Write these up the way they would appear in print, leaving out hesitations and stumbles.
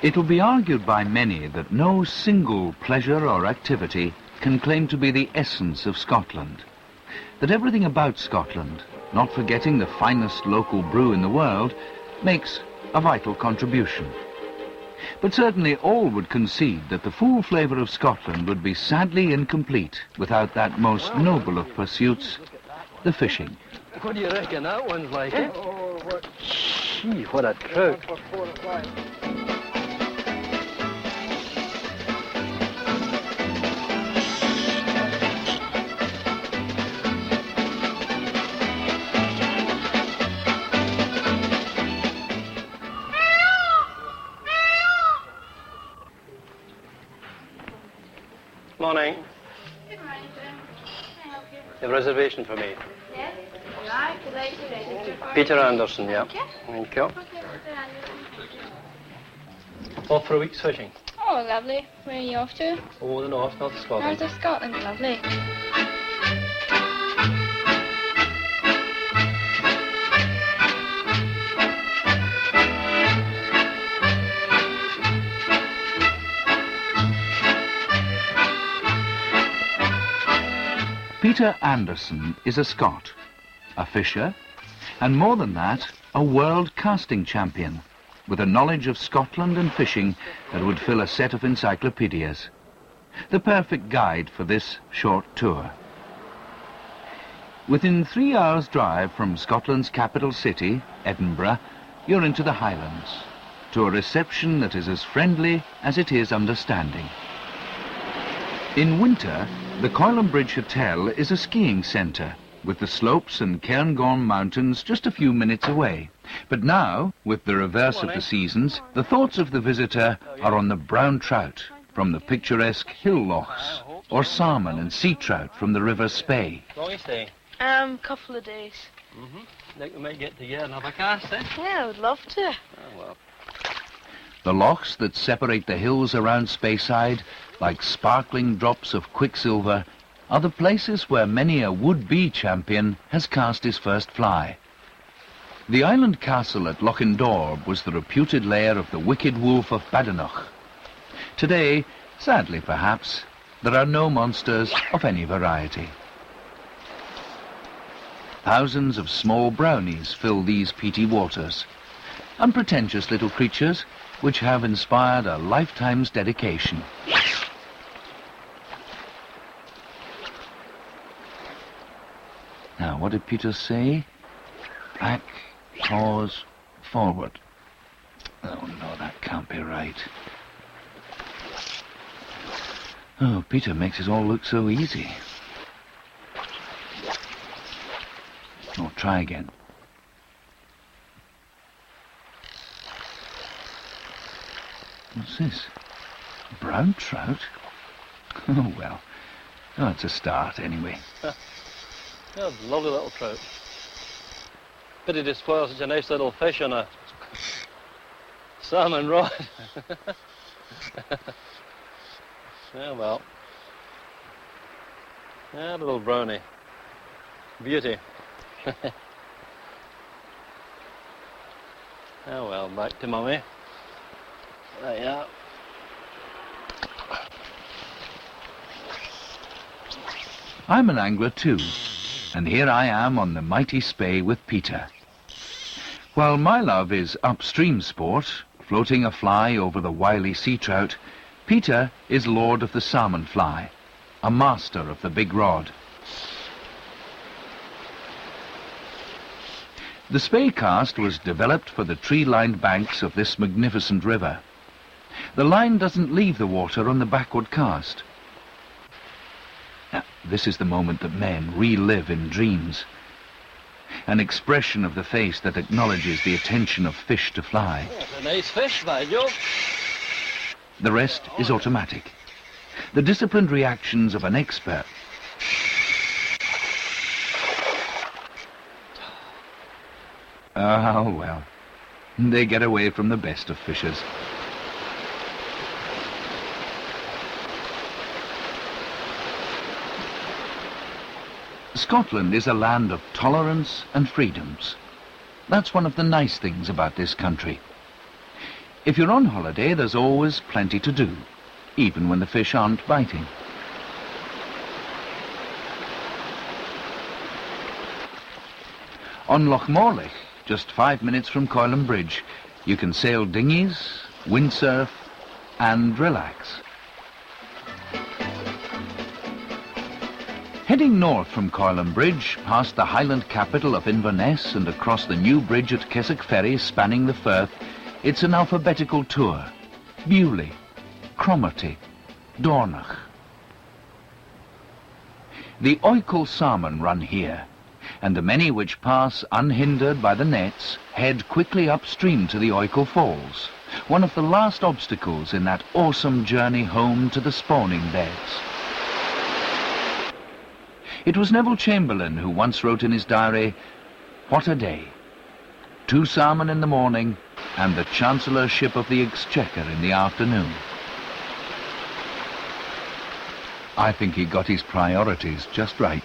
It will be argued by many that no single pleasure or activity can claim to be the essence of Scotland. That everything about Scotland, not forgetting the finest local brew in the world, makes a vital contribution. But certainly all would concede that the full flavour of Scotland would be sadly incomplete without that most noble of pursuits, the fishing. What do you reckon that one's like, eh? Gee, what a trout. Morning. Good morning, Jim. Can I help you? You have a reservation for me? Yes. Right, would like to register for Peter Anderson, yeah. Okay. Thank you. Okay, Mr. Anderson. Off for a week's fishing. Oh, lovely. Where are you off to? Oh, the north of Scotland. North of Scotland, lovely. Peter Anderson is a Scot, a fisher, and more than that, a world casting champion, with a knowledge of Scotland and fishing that would fill a set of encyclopedias. The perfect guide for this short tour. Within 3 hours' drive from Scotland's capital city, Edinburgh, you're into the Highlands, to a reception that is as friendly as it is understanding. In winter, the Coilenbridge Hotel is a skiing centre, with the slopes and Cairngorm Mountains just a few minutes away. But now, with the reverse of the seasons, the thoughts of the visitor are on the brown trout from the picturesque hill lochs, or salmon and sea trout from the River Spey. Long you stay? Couple of days. Think we might get together and have a cast, eh? Yeah, I would love to. Oh, well. The lochs that separate the hills around Speyside, like sparkling drops of quicksilver, are the places where many a would-be champion has cast his first fly. The island castle at Loch was the reputed lair of the wicked wolf of Badenoch. Today, sadly perhaps, there are no monsters of any variety. Thousands of small brownies fill these peaty waters, unpretentious little creatures which have inspired a lifetime's dedication. Now, what did Peter say? Back, pause, forward. Oh, no, that can't be right. Oh, Peter makes it all look so easy. Oh, try again. What's this? Brown trout? Oh, well. Oh, it's a start, anyway. Yeah, lovely little trout. Pity to spoil such a nice little fish on a salmon rod. Yeah, well. Yeah, little brownie. Beauty. Oh well, back to mummy. There you are. I'm an angler too, and here I am on the mighty Spey with Peter. While my love is upstream sport, floating a fly over the wily sea trout, Peter is lord of the salmon fly, a master of the big rod. The Spey cast was developed for the tree-lined banks of this magnificent river. The line doesn't leave the water on the backward cast. Now, this is the moment that men relive in dreams. An expression of the face that acknowledges the attention of fish to fly. That's a nice fish, by Joe. The rest is automatic. The disciplined reactions of an expert. Oh, well, they get away from the best of fishers. Scotland is a land of tolerance and freedoms. That's one of the nice things about this country. If you're on holiday, there's always plenty to do, even when the fish aren't biting. On Loch Lomond, just 5 minutes from Coylham Bridge, you can sail dinghies, windsurf and relax. Heading north from Coylham Bridge, past the Highland capital of Inverness and across the new bridge at Keswick Ferry spanning the Firth, it's an alphabetical tour. Bewley, Cromarty, Dornoch. The Argyll salmon run here, and the many which pass unhindered by the nets head quickly upstream to the Argyll Falls, one of the last obstacles in that awesome journey home to the spawning beds. It was Neville Chamberlain who once wrote in his diary, "What a day! 2 salmon in the morning and the Chancellorship of the Exchequer in the afternoon." I think he got his priorities just right.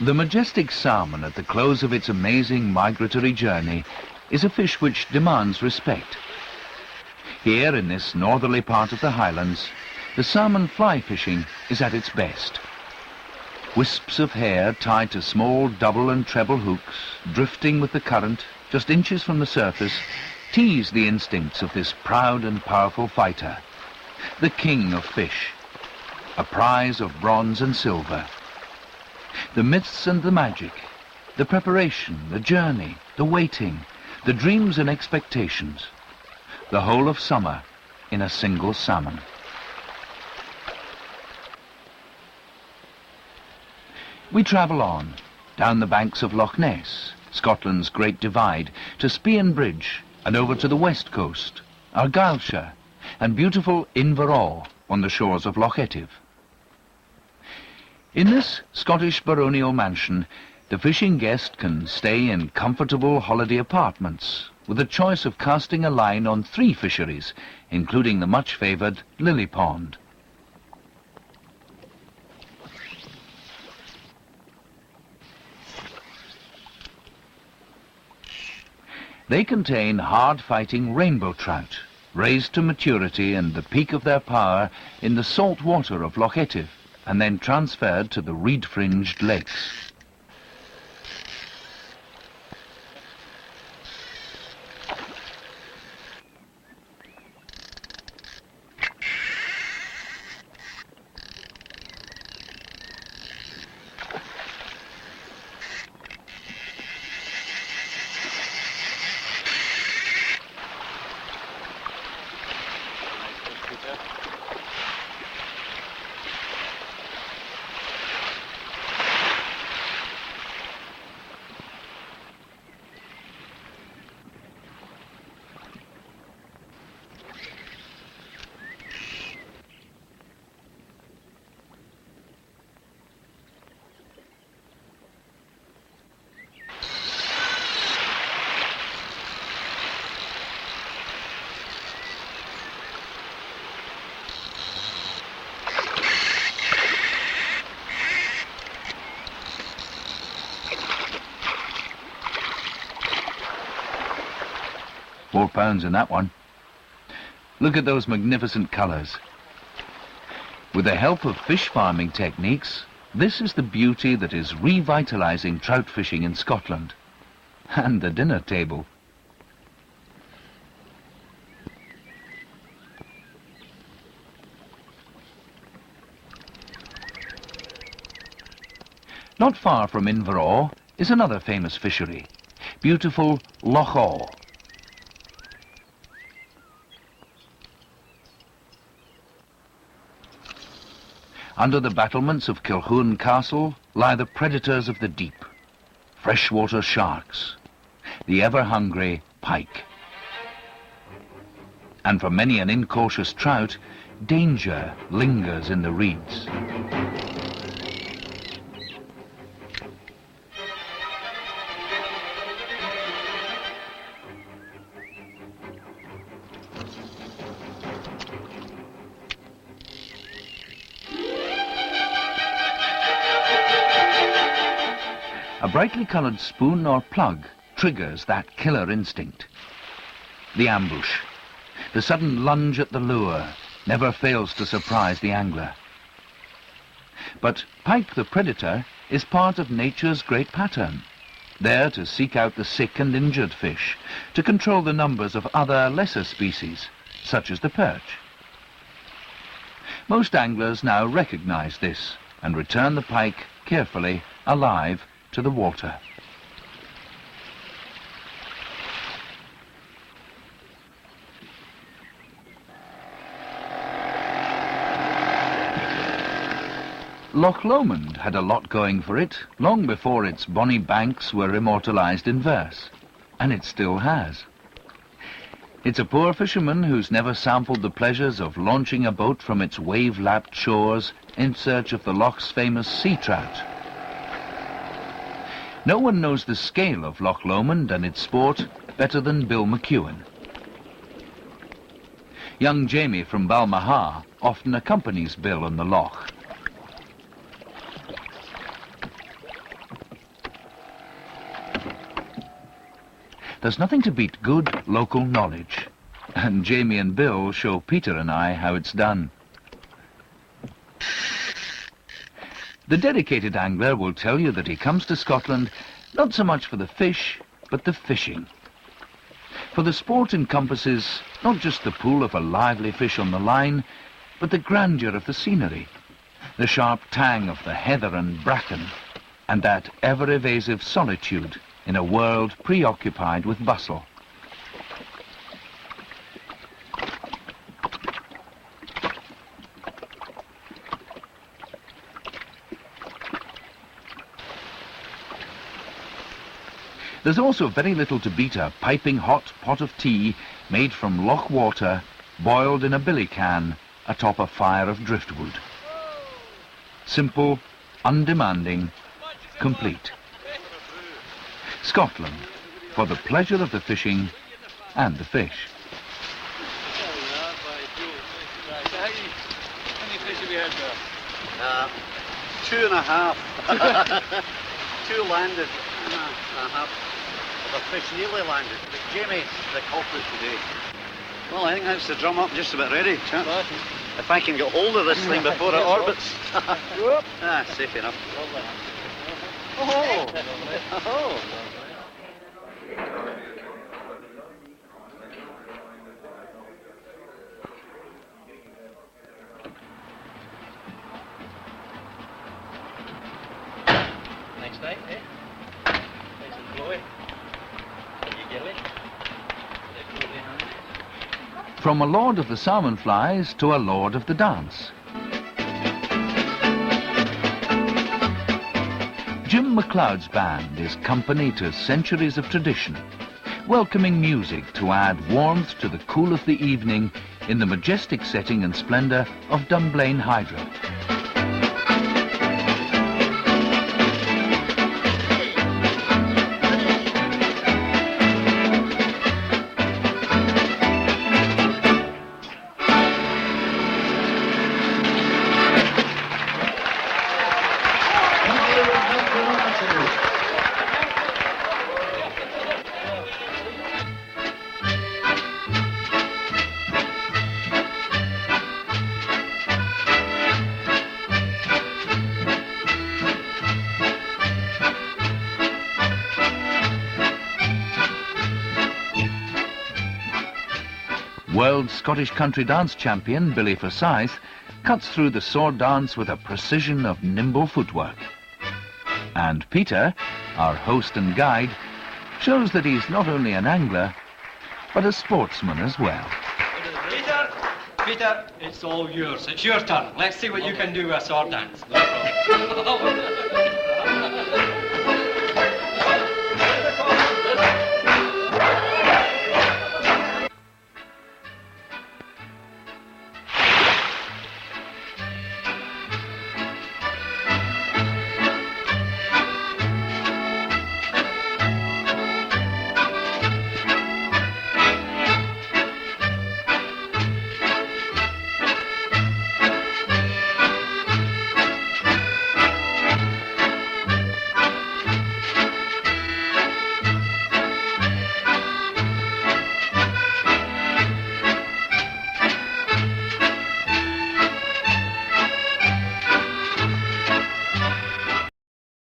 The majestic salmon at the close of its amazing migratory journey is a fish which demands respect. Here in this northerly part of the Highlands, the salmon fly fishing is at its best. Wisps of hair tied to small double and treble hooks, drifting with the current just inches from the surface, tease the instincts of this proud and powerful fighter, the king of fish, a prize of bronze and silver. The myths and the magic, the preparation, the journey, the waiting, the dreams and expectations, the whole of summer in a single salmon. We travel on, down the banks of Loch Ness, Scotland's great divide, to Spey Bridge and over to the west coast, Argyllshire, and beautiful Inverall on the shores of Loch Etive. In this Scottish baronial mansion, the fishing guest can stay in comfortable holiday apartments, with a choice of casting a line on 3 fisheries, including the much-favoured Lily Pond. They contain hard-fighting rainbow trout, raised to maturity and the peak of their power in the salt water of Loch Etive, and then transferred to the reed-fringed lakes. £4 in that one. Look at those magnificent colours. With the help of fish farming techniques, this is the beauty that is revitalising trout fishing in Scotland. And the dinner table. Not far from Inverall is another famous fishery, beautiful Loch Lomond. Under the battlements of Kilhuan Castle lie the predators of the deep, freshwater sharks, the ever-hungry pike. And for many an incautious trout, danger lingers in the reeds. brightly coloured spoon or plug triggers that killer instinct. The ambush, the sudden lunge at the lure, never fails to surprise the angler. But pike the predator is part of nature's great pattern, there to seek out the sick and injured fish, to control the numbers of other lesser species, such as the perch. Most anglers now recognise this and return the pike carefully, alive, to the water. Loch Lomond had a lot going for it long before its bonny banks were immortalised in verse, and it still has. It's a poor fisherman who's never sampled the pleasures of launching a boat from its wave-lapped shores in search of the loch's famous sea trout. No one knows the scale of Loch Lomond and its sport better than Bill McEwen. Young Jamie from Balmaha often accompanies Bill on the loch. There's nothing to beat good local knowledge, and Jamie and Bill show Peter and I how it's done. The dedicated angler will tell you that he comes to Scotland not so much for the fish, but the fishing. For the sport encompasses not just the pull of a lively fish on the line, but the grandeur of the scenery, the sharp tang of the heather and bracken, and that ever-evasive solitude in a world preoccupied with bustle. There's also very little to beat a piping hot pot of tea made from loch water, boiled in a billy can atop a fire of driftwood. Simple, undemanding, complete. Scotland, for the pleasure of the fishing and the fish. How many fish have you had there? 2.5. 2 landed. And a half. The fish nearly landed. But Jamie, the culprit today. Well, I think that's the drum up just about ready, chaps. If I can get hold of this thing before it orbits. Safe enough. Oh! Oh! Nice night, eh? Nice and flowy. Are you gilly? From a lord of the salmon flies to a lord of the dance. Jim MacLeod's band is company to centuries of tradition, welcoming music to add warmth to the cool of the evening in the majestic setting and splendour of Dunblane Hydro. World Scottish country dance champion Billy Forsyth cuts through the sword dance with a precision of nimble footwork. And Peter, our host and guide, shows that he's not only an angler, but a sportsman as well. Peter, it's all yours. It's your turn. Let's see what you can do with a sword dance. No problem.